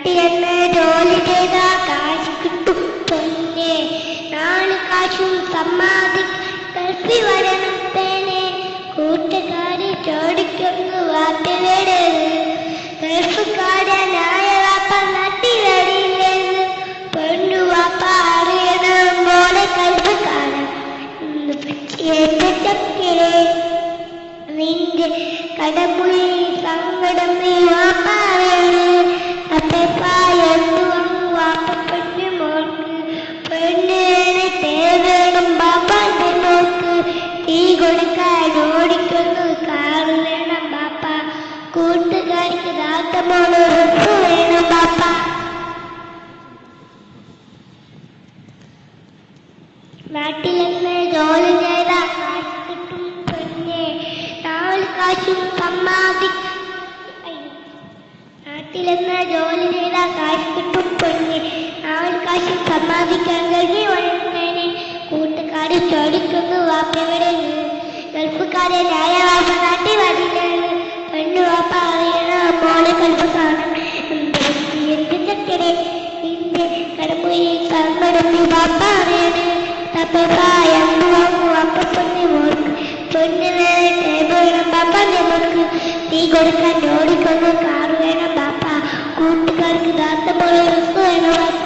നാട്ടിലെന്ന് ജോലി ചെയ്ത കാശ് കിട്ടും പൊന്നെ, നാല് കാശും സമ്മാനിക്ക് വരണം തേനെ. കൂട്ടുകാരി ചോദിക്കുന്നു വാർത്തയുടെ ഗൾഫുകാരനായ വാപ്പ നാട്ടിലടിയില്ലെന്ന്. പെണ്ണു വാപ്പ അറിയണം പോലെ ഗൾഫുകാരൻ നിന്റെ കടമുഴി സങ്കടം നീ വാപ്പാണ്. അപ്പപ്പായെന്തു വാപ്പ പെണ്ണു മോൾക്ക്, പെണ്ണിനെ തേവേണം ബാപ്പാന്റെ മോക്ക്. തീ കൊടുക്കാൻ ഓടിക്കുന്നു കാറ് വേണം ബാപ്പ, കൂട്ടുകാർക്ക് ദാത്തമോള് ഡ്രസ്സ് വേണം ബാപ്പ. നാട്ടിലെന്ന് ജോലി ചെയ്ത കാശ് കിട്ടും പെണ്ണെ, നാല് കാശും നാട്ടിലെന്ന് ജോലി ചെയ്ത കാശ് കിട്ടും പെണ്ണെ, നാല് കാശും സമ്പാദിക്കാൻ കഴിഞ്ഞു വളർന്നേനെ. കൂട്ടുകാരി ചോദിക്കുന്നു വാപ്പയുടെ ഗൾഫുകാരനായ വാപ്പ നാട്ടിൽ വരില്ലെന്ന്. പെണ്ണു വാപ്പ അറിയണം മോളെ ഗൾഫുകാരൻ എന്ത് ചക്കരെ നിന്റെ കടമുഴി സങ്കടം നീ വാപ്പ അറിയണേ. തീ കൊടുക്കാൻ ഓടിക്കൊന്ന് കാറ് വേണം ബാപ്പ, കൂട്ടുകാർക്ക് ദാത്ത പോലെ ഡ്രസ്സ് വേണം ബാപ്പ.